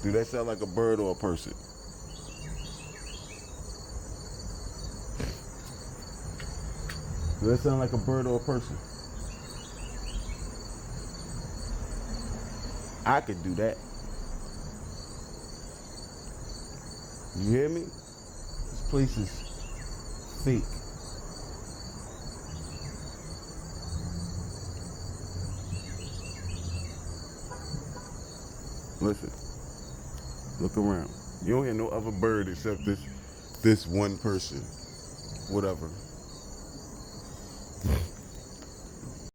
Do that sound like a bird or a person? Does that sound like a bird or a person? I could do that. You hear me? This place is fake. Listen, look around. You don't hear no other bird except this one person. Whatever.